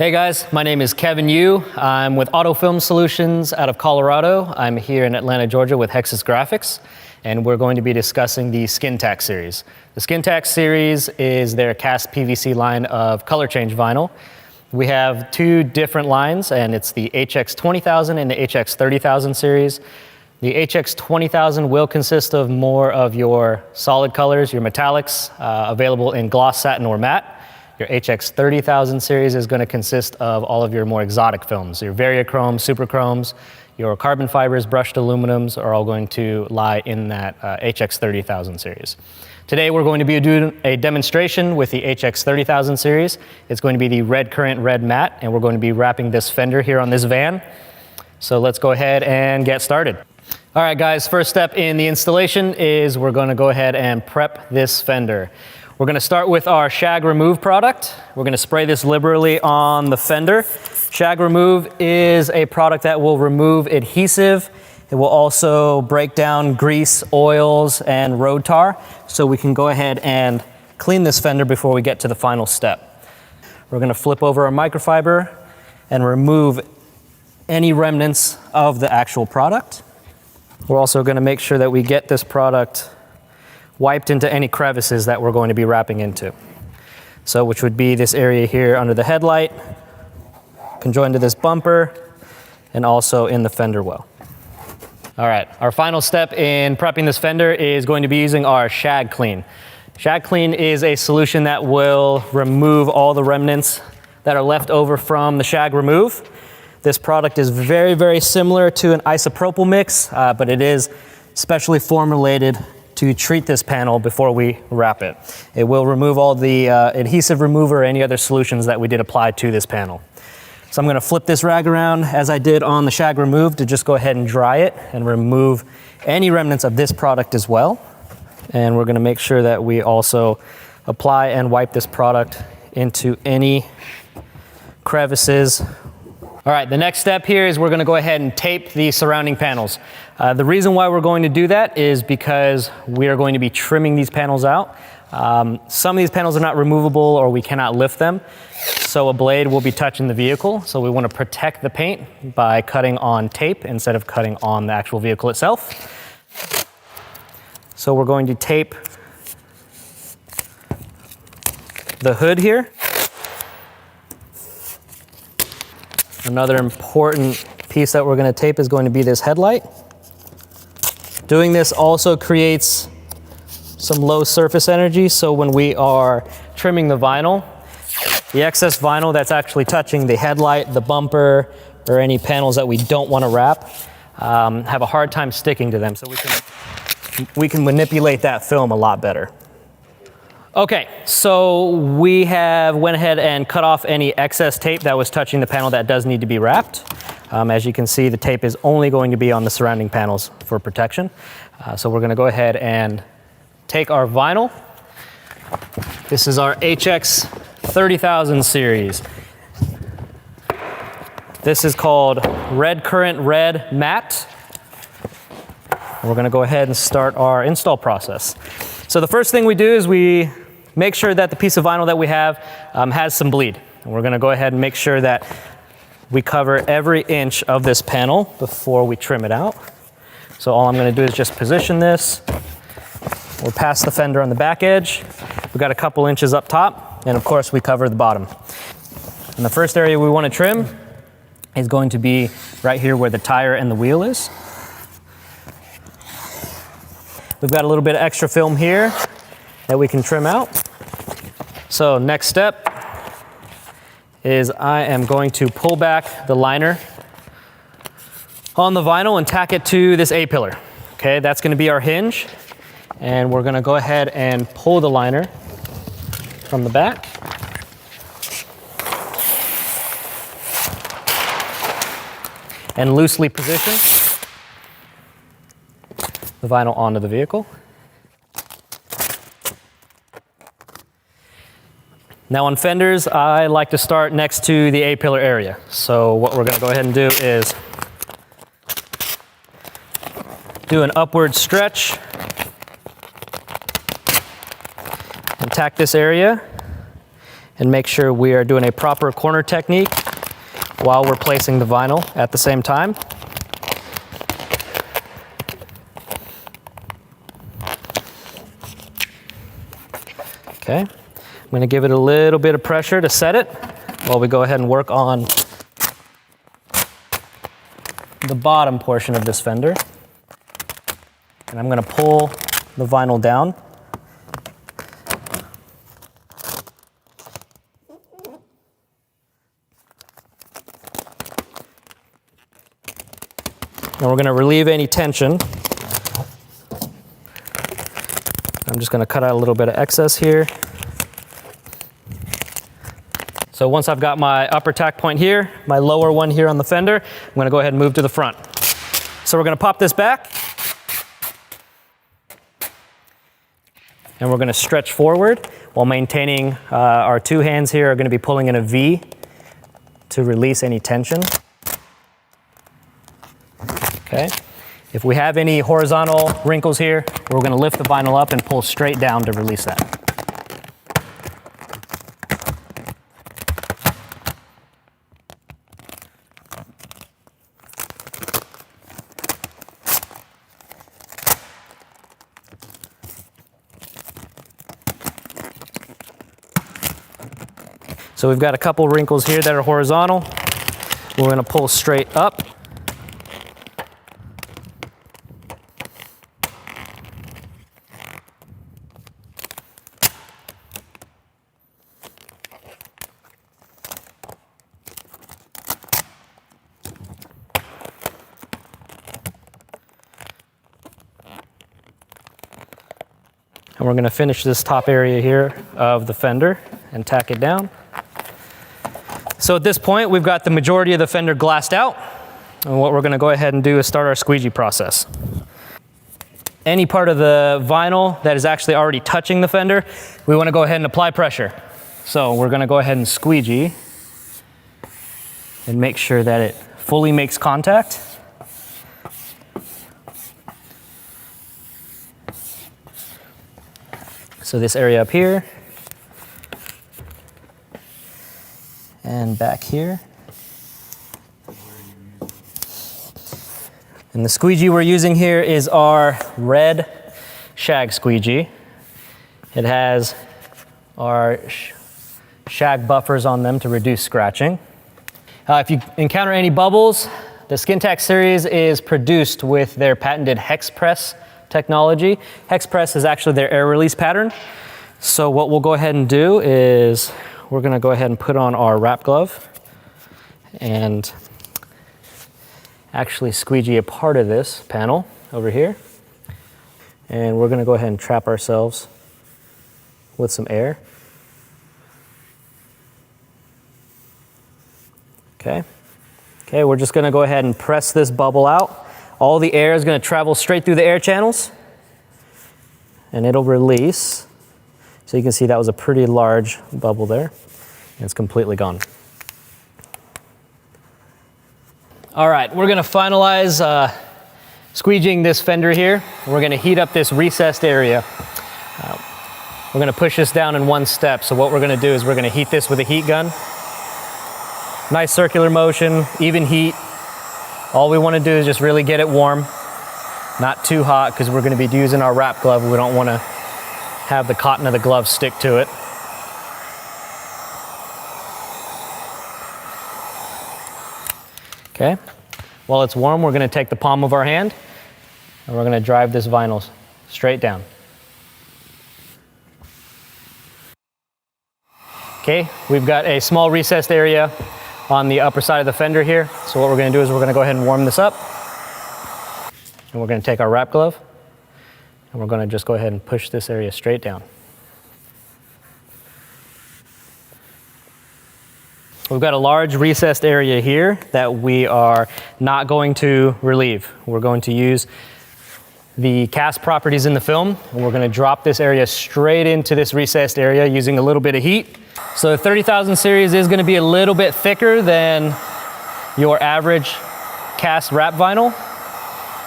Hey guys, my name is Kevin Yu. I'm with Autofilm Solutions out of Colorado. I'm here in Atlanta, Georgia with Hexis Graphics, and we're going to be discussing the Skintac series. The Skintac series is their cast PVC line of color change vinyl. We have two different lines, and it's the HX20000 and the HX30000 series. The HX20000 will consist of more of your solid colors, your metallics, available in gloss, satin, or matte. Your HX30000 series is going to consist of all of your more exotic films. Your Variachromes, Superchromes, your carbon fibers, brushed aluminums are all going to lie in that HX30000 series. Today we're going to be doing a demonstration with the HX30000 series. It's going to be the RedCurrent Red Matt, and we're going to be wrapping this fender here on this van. So let's go ahead and get started. All right guys, first step in the installation is we're going to go ahead and prep this fender. We're going to start with our SHAG Remove product. We're going to spray this liberally on the fender. SHAG Remove is a product that will remove adhesive. It will also break down grease, oils, and road tar, so we can go ahead and clean this fender before we get to the final step. We're going to flip over our microfiber and remove any remnants of the actual product. We're also going to make sure that we get this product wiped into any crevices that we're going to be wrapping into. So which would be this area here under the headlight, conjoined to this bumper, and also in the fender well. All right, our final step in prepping this fender is going to be using our SHAG Clean. SHAG Clean is a solution that will remove all the remnants that are left over from the SHAG Remove. This product is very, very similar to an isopropyl mix, but it is specially formulated to treat this panel before we wrap it. It will remove all the adhesive remover or any other solutions that we did apply to this panel. So I'm going to flip this rag around as I did on the SHAG Remove to just go ahead and dry it and remove any remnants of this product as well. And we're going to make sure that we also apply and wipe this product into any crevices. All right, the next step here is we're going to go ahead and tape the surrounding panels. The reason why we're going to do that is because we are going to be trimming these panels out. Some of these panels are not removable or we cannot lift them, so a blade will be touching the vehicle. So we want to protect the paint by cutting on tape instead of cutting on the actual vehicle itself. So we're going to tape the hood here. Another important piece that we're going to tape is going to be this headlight. Doing this also creates some low surface energy, so when we are trimming the vinyl, the excess vinyl that's actually touching the headlight, the bumper, or any panels that we don't want to wrap have a hard time sticking to them, so we can manipulate that film a lot better. Okay, so we have went ahead and cut off any excess tape that was touching the panel that does need to be wrapped. As you can see, the tape is only going to be on the surrounding panels for protection. So we're going to go ahead and take our vinyl. This is our HX30000 series. This is called RedCurrent Red Matt. We're going to go ahead and start our install process. So the first thing we do is we make sure that the piece of vinyl that we have has some bleed. And we're going to go ahead and make sure that we cover every inch of this panel before we trim it out. So all I'm going to do is just position this. We'll pass the fender on the back edge. We've got a couple inches up top, and of course we cover the bottom. And the first area we want to trim is going to be right here where the tire and the wheel is. We've got a little bit of extra film here that we can trim out. So next step is I am going to pull back the liner on the vinyl and tack it to this A-pillar. Okay, that's going to be our hinge. And we're going to go ahead and pull the liner from the back. And loosely position the vinyl onto the vehicle. Now on fenders, I like to start next to the A-pillar area. So what we're going to go ahead and do is do an upward stretch and tack this area. and make sure we are doing a proper corner technique while we're placing the vinyl at the same time. Okay, I'm going to give it a little bit of pressure to set it while we go ahead and work on the bottom portion of this fender. And I'm going to pull the vinyl down. And we're going to relieve any tension. I'm just going to cut out a little bit of excess here. So once I've got my upper tack point here, my lower one here on the fender, I'm going to go ahead and move to the front. So we're going to pop this back. And we're going to stretch forward while maintaining our two hands here are going to be pulling in a V to release any tension. Okay. If we have any horizontal wrinkles here, we're going to lift the vinyl up and pull straight down to release that. So we've got a couple wrinkles here that are horizontal. We're going to pull straight up. And we're going to finish this top area here of the fender and tack it down. So at this point, we've got the majority of the fender glassed out. And what we're going to go ahead and do is start our squeegee process. Any part of the vinyl that is actually already touching the fender, we want to go ahead and apply pressure. So we're going to go ahead and squeegee and make sure that it fully makes contact. So this area up here and back here. And the squeegee we're using here is our red SHAG squeegee. It has our SHAG buffers on them to reduce scratching. If you encounter any bubbles, the SKINTAC series is produced with their patented HEX'Press technology. HEX'Press is actually their air release pattern. So what we'll go ahead and do is we're going to go ahead and put on our wrap glove and actually squeegee a part of this panel over here. And we're going to go ahead and trap ourselves with some air. Okay. Okay, we're just going to go ahead and press this bubble out. All the air is going to travel straight through the air channels and it'll release. So you can see that was a pretty large bubble there and it's completely gone. All right, we're going to finalize squeegeeing this fender here. We're going to heat up this recessed area. We're going to push this down in one step. So what we're going to do is we're going to heat this with a heat gun. Nice circular motion, even heat. All we want to do is just really get it warm, not too hot because we're going to be using our wrap glove. We don't want to have the cotton of the glove stick to it. Okay, while it's warm, we're going to take the palm of our hand and we're going to drive this vinyl straight down. Okay, we've got a small recessed area on the upper side of the fender here. So what we're going to do is we're going to go ahead and warm this up. And we're going to take our wrap glove and we're going to just go ahead and push this area straight down. We've got a large recessed area here that we are not going to relieve. We're going to use the cast properties in the film and we're going to drop this area straight into this recessed area using a little bit of heat. So the 30,000 series is going to be a little bit thicker than your average cast wrap vinyl.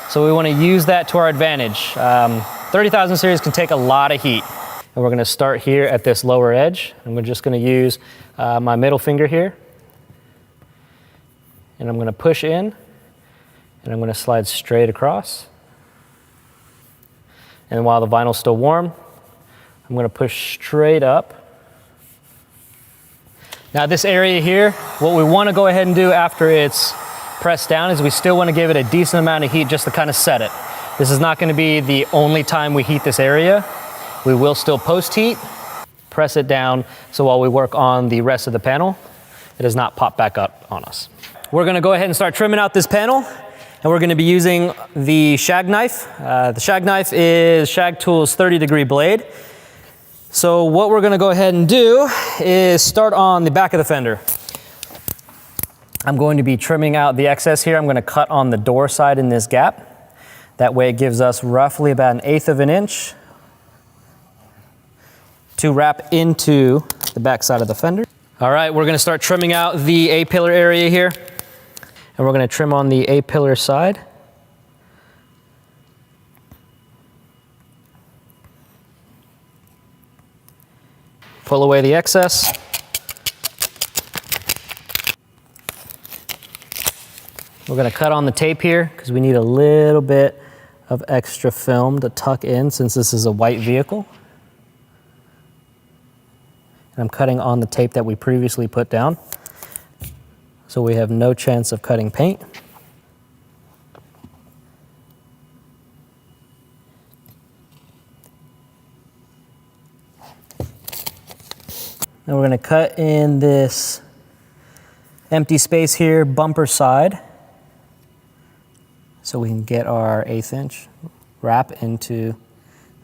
So we want to use that to our advantage. 30,000 series can take a lot of heat. And we're gonna start here at this lower edge. And we're just gonna use my middle finger here. And I'm gonna push in, and I'm gonna slide straight across. And while the vinyl's still warm, I'm gonna push straight up. Now this area here, what we wanna go ahead and do after it's pressed down is we still wanna give it a decent amount of heat just to kind of set it. This is not gonna be the only time we heat this area. We will still post heat, press it down, so while we work on the rest of the panel, it does not pop back up on us. We're gonna go ahead and start trimming out this panel, and we're gonna be using the SHAG knife. The SHAG knife is SHAG Tool's 30-degree blade. So what we're gonna go ahead and do is start on the back of the fender. I'm going to be trimming out the excess here. I'm gonna cut on the door side in this gap. That way it gives us roughly about 1/8 of an inch to wrap into the back side of the fender. All right, we're gonna start trimming out the A-pillar area here. And we're gonna trim on the A-pillar side. Pull away the excess. We're gonna cut on the tape here because we need a little bit of extra film to tuck in since this is a white vehicle. And I'm cutting on the tape that we previously put down, so we have no chance of cutting paint. Now we're going to cut in this empty space here, bumper side, so we can get our 1/8 inch wrap into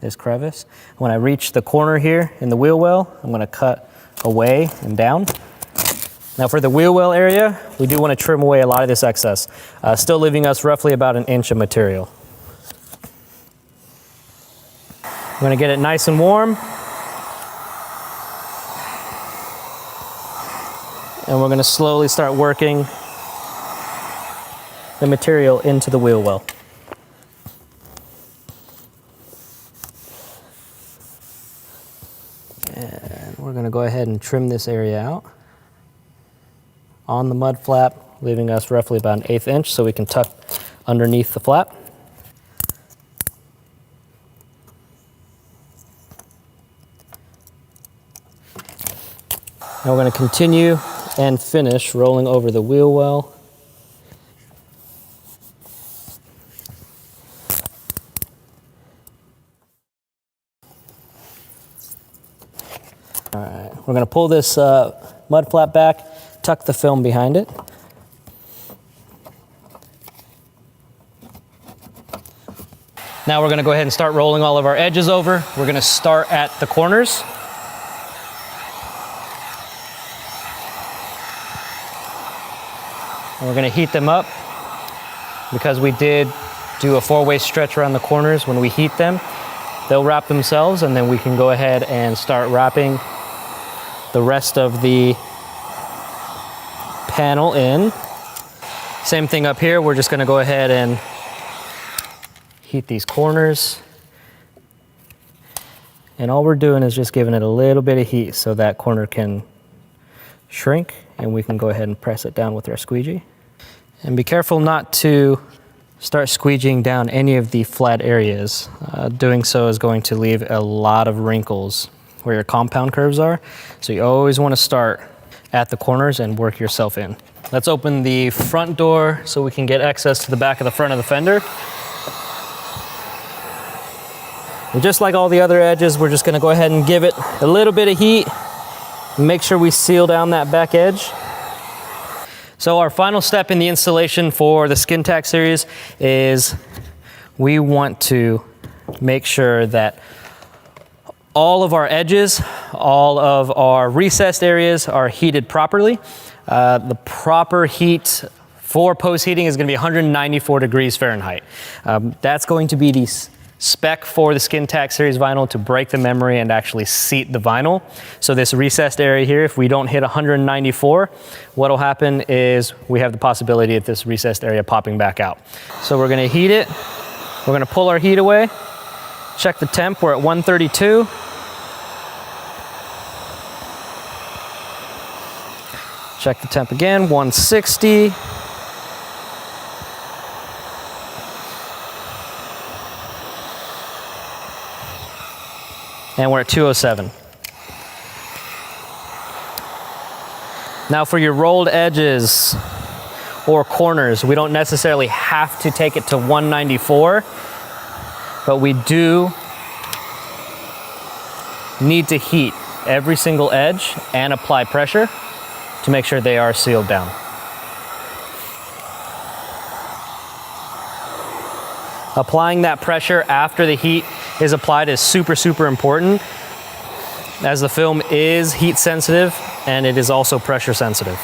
this crevice. When I reach the corner here in the wheel well, I'm going to cut away and down. Now for the wheel well area, we do want to trim away a lot of this excess, still leaving us roughly about 1 inch of material. I'm going to get it nice and warm. And we're going to slowly start working the material into the wheel well. And we're going to go ahead and trim this area out on the mud flap, leaving us roughly about 1/8 inch so we can tuck underneath the flap. Now we're going to continue and finish rolling over the wheel well. All right, we're going to pull this mud flap back, tuck the film behind it. Now we're going to go ahead and start rolling all of our edges over. We're going to start at the corners. And we're going to heat them up because we did do a 4-way stretch around the corners. When we heat them, they'll wrap themselves, and then we can go ahead and start wrapping the rest of the panel in. Same thing up here. We're just going to go ahead and heat these corners. And all we're doing is just giving it a little bit of heat so that corner can shrink, and we can go ahead and press it down with our squeegee. And be careful not to start squeegeeing down any of the flat areas. Doing so is going to leave a lot of wrinkles where your compound curves are. So you always want to start at the corners and work yourself in. Let's open the front door so we can get access to the back of the front of the fender. And just like all the other edges, we're just going to go ahead and give it a little bit of heat. Make sure we seal down that back edge. So our final step in the installation for the SKINTAC series is we want to make sure that all of our edges, all of our recessed areas are heated properly. The proper heat for post heating is going to be 194 degrees Fahrenheit. That's going to be the spec for the SKINTAC series vinyl to break the memory and actually seat the vinyl. So this recessed area here, if we don't hit 194, what'll happen is we have the possibility of this recessed area popping back out. So we're gonna heat it. We're gonna pull our heat away, check the temp, we're at 132. Check the temp again, 160. And we're at 207. Now for your rolled edges or corners, we don't necessarily have to take it to 194, but we do need to heat every single edge and apply pressure to make sure they are sealed down. Applying that pressure after the heat is applied is super, super important, as the film is heat sensitive and it is also pressure sensitive.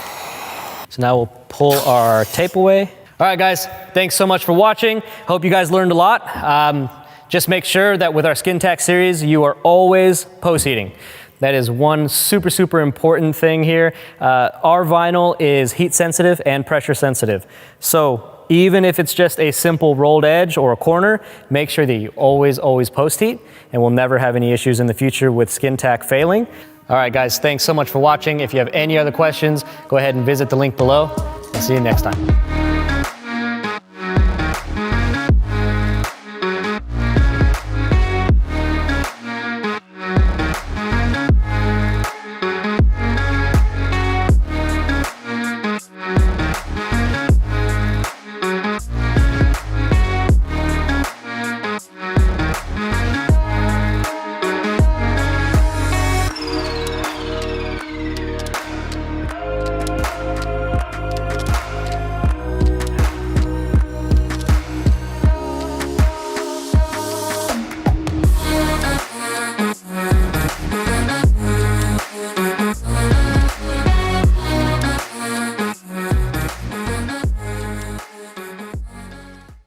So now we'll pull our tape away. All right, guys, thanks so much for watching. Hope you guys learned a lot. Just make sure that with our SKINTAC series, you are always post-heating. That is one super, super important thing here. Our vinyl is heat sensitive and pressure sensitive. So even if it's just a simple rolled edge or a corner, make sure that you always post-heat, and we'll never have any issues in the future with SKINTAC failing. All right, guys, thanks so much for watching. If you have any other questions, go ahead and visit the link below. I'll see you next time.